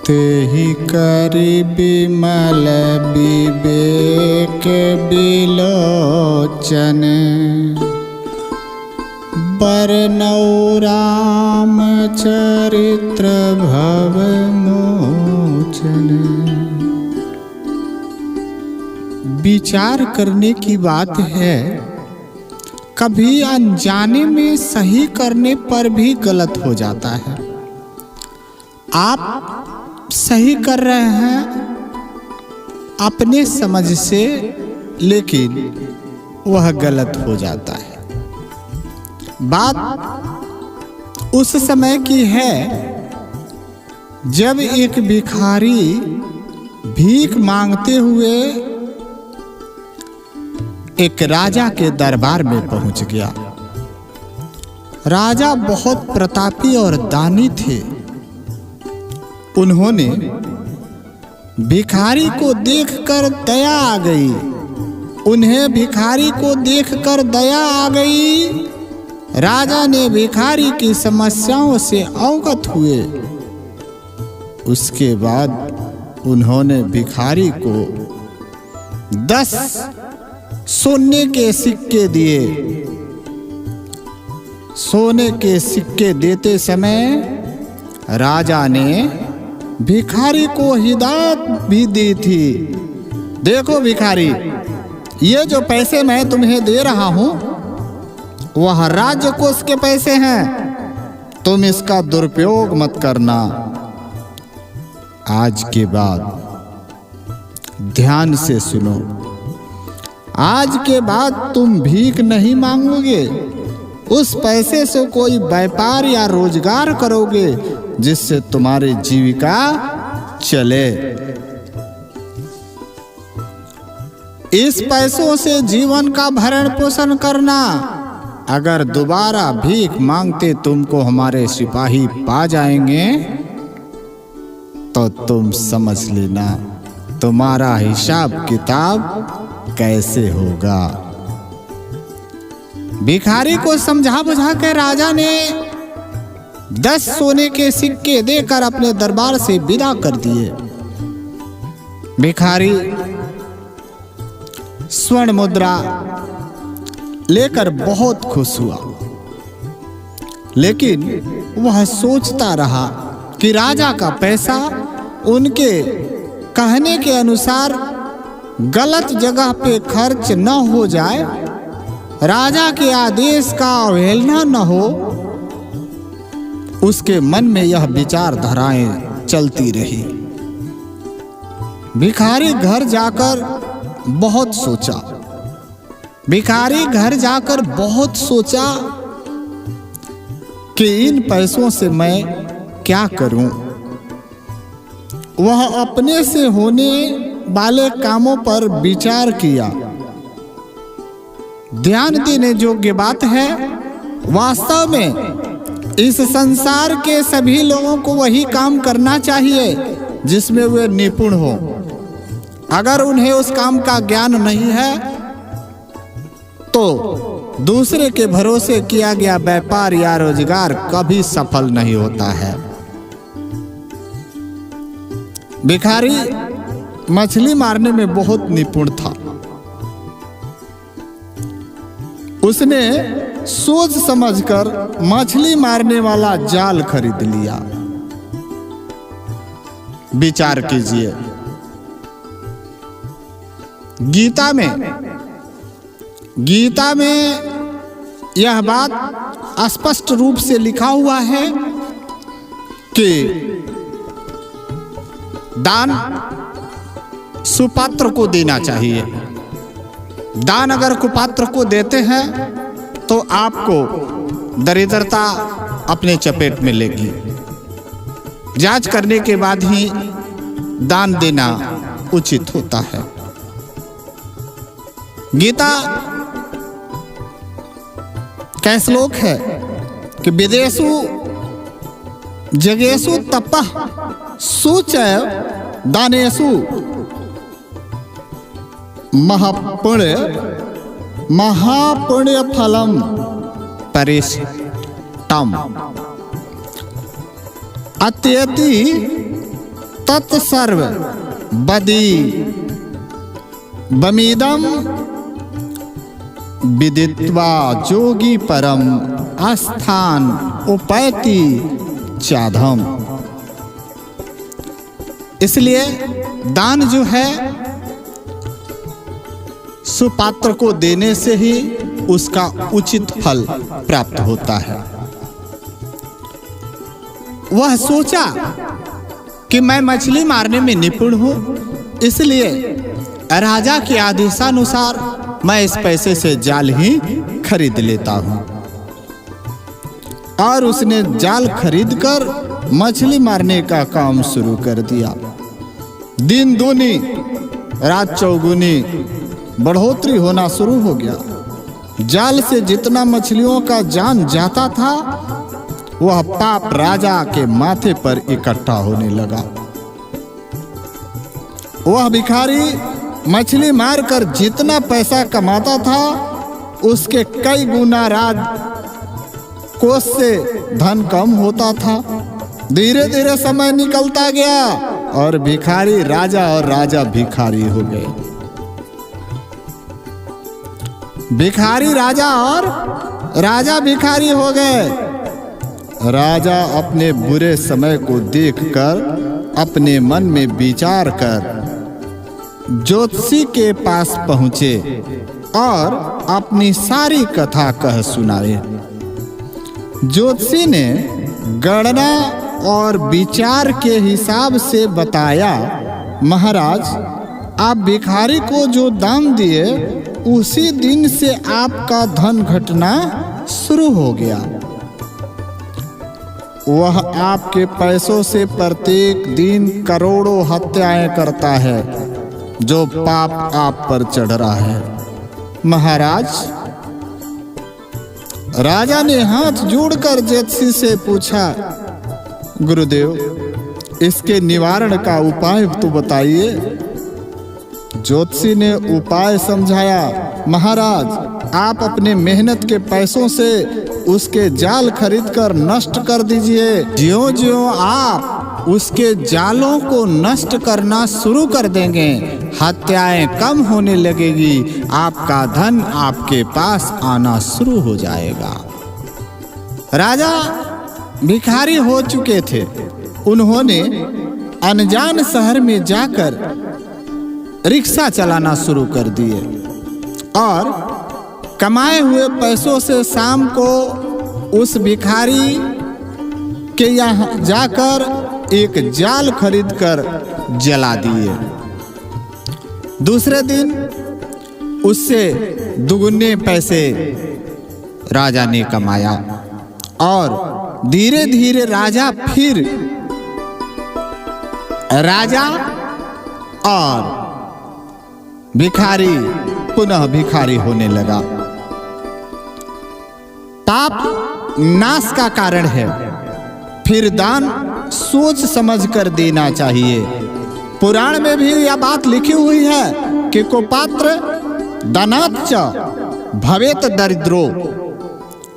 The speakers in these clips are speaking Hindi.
तेहि करि विमल विवेक बिलोचन, बरनौ राम चरित्र भव मोचन। विचार करने की बात है, कभी अनजाने में सही करने पर भी गलत हो जाता है। आप सही कर रहे हैं अपने समझ से, लेकिन वह गलत हो जाता है। बात उस समय की है जब एक भिखारी भीख मांगते हुए एक राजा के दरबार में पहुंच गया। राजा बहुत प्रतापी और दानी थे। उन्होंने भिखारी को देखकर दया आ गई। उन्हें भिखारी को देखकर दया आ गई। राजा ने भिखारी की समस्याओं से अवगत हुए। उसके बाद उन्होंने भिखारी को 10 सोने के सिक्के दिए। सोने के सिक्के देते समय राजा ने भिखारी को हिदायत भी दी थी। देखो भिखारी, ये जो पैसे मैं तुम्हें दे रहा हूं वह राज्य कोष के पैसे हैं। तुम इसका दुरुपयोग मत करना। आज के बाद ध्यान से सुनो। आज के बाद तुम भीख नहीं मांगोगे। उस पैसे से कोई व्यापार या रोजगार करोगे जिससे तुम्हारी जीविका चले। इस पैसों से जीवन का भरण पोषण करना। अगर दोबारा भीख मांगते तुमको हमारे सिपाही पा जाएंगे तो तुम समझ लेना तुम्हारा हिसाब किताब कैसे होगा। भिखारी को समझा बुझा कर राजा ने 10 सोने के सिक्के देकर अपने दरबार से विदा कर दिए। भिखारी स्वर्ण मुद्रा लेकर बहुत खुश हुआ, लेकिन वह सोचता रहा कि राजा का पैसा उनके कहने के अनुसार गलत जगह पे खर्च न हो जाए, राजा के आदेश का अवहेलना न हो। उसके मन में यह विचारधाराएं चलती रही। भिखारी घर जाकर बहुत सोचा। भिखारी घर जाकर बहुत सोचा कि इन पैसों से मैं क्या करूं। वह अपने से होने वाले कामों पर विचार किया। ध्यान देने योग्य बात है, वास्तव में इस संसार के सभी लोगों को वही काम करना चाहिए जिसमें वे निपुण हो। अगर उन्हें उस काम का ज्ञान नहीं है तो दूसरे के भरोसे किया गया व्यापार या रोजगार कभी सफल नहीं होता है। भिखारी मछली मारने में बहुत निपुण था। उसने सोच समझकर मछली मारने वाला जाल खरीद लिया। विचार कीजिए, गीता में यह बात स्पष्ट रूप से लिखा हुआ है कि दान सुपात्र को देना चाहिए। दान अगर कुपात्र को देते हैं तो आपको दरिद्रता अपने चपेट में लेगी। जांच करने के बाद ही दान देना उचित होता है। गीता का श्लोक है कि विदेशु जगेशु तपः सुच दानेशु महापुण्य फलम परिष्टम। अत्यति तत्सर्व बदी बमीदम विदित्वा जोगी परम आस्थान उपैति चाधम। इसलिए दान जो है सुपात्र को देने से ही उसका उचित फल प्राप्त होता है। वह सोचा कि मैं मछली मारने में निपुण हूं, इसलिए राजा के आदेशानुसार मैं इस पैसे से जाल ही खरीद लेता हूं। और उसने जाल खरीदकर मछली मारने का काम शुरू कर दिया। दिन दूनी रात चौगुनी बढ़ोतरी होना शुरू हो गया। जाल से जितना मछलियों का जान जाता था वह पाप राजा के माथे पर इकट्ठा होने लगा। वह भिखारी मछली मारकर जितना पैसा कमाता था उसके कई गुना राज कोष से धन कम होता था। धीरे धीरे समय निकलता गया और भिखारी राजा और राजा भिखारी हो गए। भिखारी राजा और राजा भिखारी हो गए। राजा अपने बुरे समय को देखकर अपने मन में विचार कर ज्योतिषी के पास पहुंचे और अपनी सारी कथा कह सुनाए। ज्योतिषी ने गणना और विचार के हिसाब से बताया, महाराज आप भिखारी को जो दान दिए उसी दिन से आपका धन घटना शुरू हो गया। वह आपके पैसों से प्रत्येक दिन करोड़ों हत्याएं करता है, जो पाप आप पर चढ़ रहा है। महाराज, राजा ने हाथ जोड़कर ज्योतिषी से पूछा, गुरुदेव इसके निवारण का उपाय तो बताइए। ज्योतिषी ने उपाय समझाया, महाराज आप अपने मेहनत के पैसों से उसके जाल खरीदकर नष्ट कर दीजिए। ज्यों-ज्यों आप उसके जालों को नष्ट करना शुरू कर देंगे, हत्याएं कम होने लगेगी, आपका धन आपके पास आना शुरू हो जाएगा। राजा भिखारी हो चुके थे। उन्होंने अनजान शहर में जाकर रिक्शा चलाना शुरू कर दिए और कमाए हुए पैसों से शाम को उस भिखारी के यहाँ जाकर एक जाल खरीदकर जला दिए। दूसरे दिन उससे दुगुने पैसे राजा ने कमाया और धीरे धीरे राजा फिर राजा और भिखारी पुनः भिखारी होने लगा। पाप नाश का कारण है, फिर दान सोच समझ कर देना चाहिए। पुराण में भी यह बात लिखी हुई है कि कुपात्र दानात् च भवेत दरिद्रो।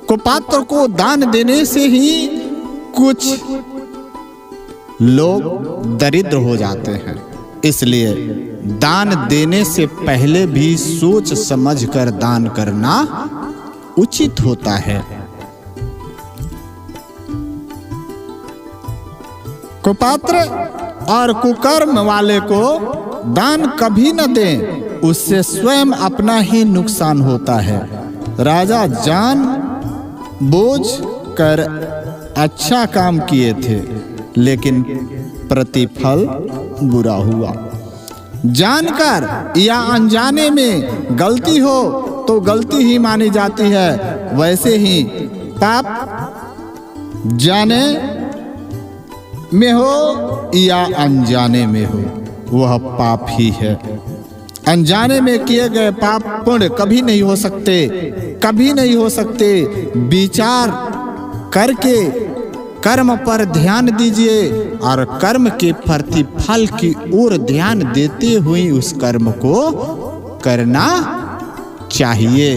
कुपात्र को दान देने से ही कुछ लोग दरिद्र हो जाते हैं। इसलिए दान देने से पहले भी सोच समझ कर दान करना उचित होता है। कुपात्र और कुकर्म वाले को दान कभी न दें, उससे स्वयं अपना ही नुकसान होता है। राजा जान बोझ कर अच्छा काम किए थे, लेकिन प्रतिफल बुरा हुआ। जानकर या अनजाने में गलती हो तो गलती ही मानी जाती है, वैसे ही पाप जाने में हो या अनजाने में हो वह पाप ही है। अनजाने में किए गए पाप पुण्य कभी नहीं हो सकते, कभी नहीं हो सकते। विचार करके कर्म पर ध्यान दीजिए और कर्म के प्रतिफल की ओर ध्यान देते हुए उस कर्म को करना चाहिए।